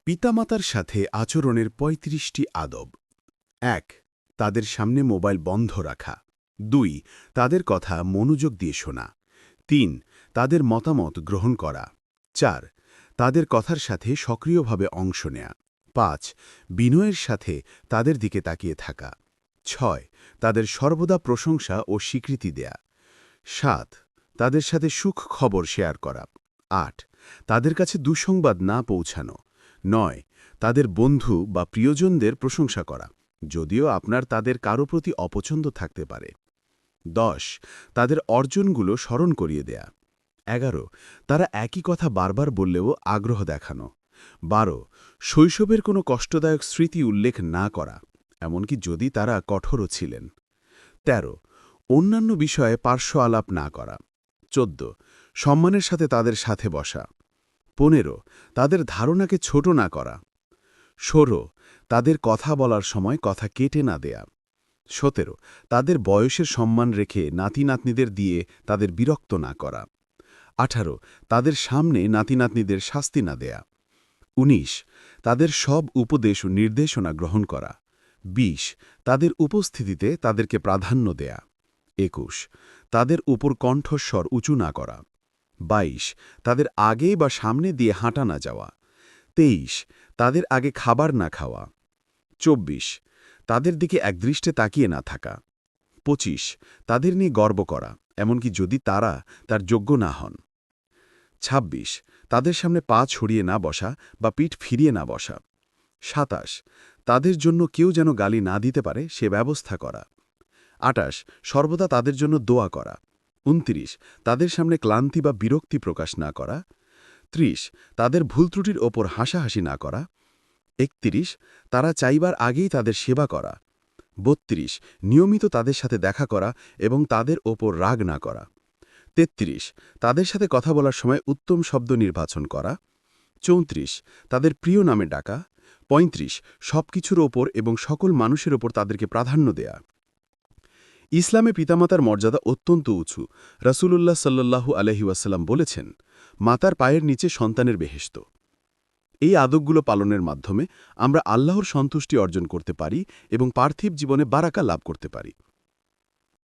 পিতামাতার সাথে আচরণের ৩৫টি আদব। ১. তাদের সামনে মোবাইল বন্ধ রাখা। ২. তাদের কথা মনোযোগ দিয়ে শোনা। ৩. তাদের মতামত গ্রহণ করা। ৪. তাদের কথার সাথে সক্রিয়ভাবে অংশ নেয়া। ৫. বিনয়ের সাথে তাদের দিকে তাকিয়ে থাকা। ৬. তাদের সর্বদা প্রশংসা ও স্বীকৃতি দেয়া। ৭. তাদের সাথে সুখ খবর শেয়ার করা। ৮. তাদের কাছে দুঃসংবাদ না পৌঁছানো। ৯. তাদের বন্ধু বা প্রিয়জনদের প্রশংসা করা, যদিও আপনার তাদের কারো প্রতি অপছন্দ থাকতে পারে। ১০. তাদের অর্জনগুলো স্মরণ করিয়ে দেয়া। ১১. তারা একই কথা বারবার বললেও আগ্রহ দেখানো। ১২. শৈশবের কোনো কষ্টদায়ক স্মৃতি উল্লেখ না করা, এমনকি যদি তারা কঠোরও ছিলেন। ১৩. অন্যান্য বিষয়ে পার্শ্ব আলাপ না করা। ১৪. সম্মানের সাথে তাদের সাথে বসা। ১৫. তাদের ধারণাকে ছোট না করা। ১৬. তাদের কথা বলার সময় কথা কেটে না দেয়া। ১৭. তাদের বয়সের সম্মান রেখে নাতি-নাতনিদের দিয়ে তাদের বিরক্ত না করা। ১৮. তাদের সামনে নাতি-নাতনিদের শাস্তি না দেয়া। ১৯. তাদের সব উপদেশ ও নির্দেশনা গ্রহণ করা। ২০. তাদের উপস্থিতিতে তাদেরকে প্রাধান্য দেয়া। ২১. তাদের উপর কণ্ঠস্বর উঁচু না করা। ২২. তাদের আগে বা সামনে দিয়ে হাঁটা না যাওয়া। ২৩. তাদের আগে খাবার না খাওয়া। ২৪. তাদের দিকে একদৃষ্টে তাকিয়ে না থাকা। ২৫. তাদের নিয়ে গর্ব করা, এমনকি যদি তারা তার যোগ্য না হন। ২৬. তাদের সামনে পা ছড়িয়ে না বসা বা পিঠ ফিরিয়ে না বসা। ২৭. তাদের জন্য কেউ যেন গালি না দিতে পারে সে ব্যবস্থা করা। ২৮. সর্বদা তাদের জন্য দোয়া করা। ২৯. তাদের সামনে ক্লান্তি বা বিরক্তি প্রকাশ না করা। ৩০. তাদের ভুল ত্রুটির ওপর হাসাহাসি না করা। ৩১. তারা চাইবার আগেই তাদের সেবা করা। ৩২. নিয়মিত তাদের সাথে দেখা করা এবং তাদের ওপর রাগ না করা। ৩৩. তাদের সাথে কথা বলার সময় উত্তম শব্দ নির্বাচন করা। ৩৪. তাদের প্রিয় নামে ডাকা। ৩৫. সবকিছুর ওপর এবং সকল মানুষের ওপর তাদেরকে প্রাধান্য দেয়া। ইসলামে পিতামাতার মর্যাদা অত্যন্ত উঁচু। রাসূলুল্লাহ সাল্লাল্লাহু আলাইহি ওয়াসাল্লাম বলেছেন, মাতার পায়ের নিচে সন্তানের বেহেশত। এই আদবগুলো পালনের মাধ্যমে আমরা আল্লাহর সন্তুষ্টি অর্জন করতে পারি এবং পার্থিব জীবনে বারাকা লাভ করতে পারি।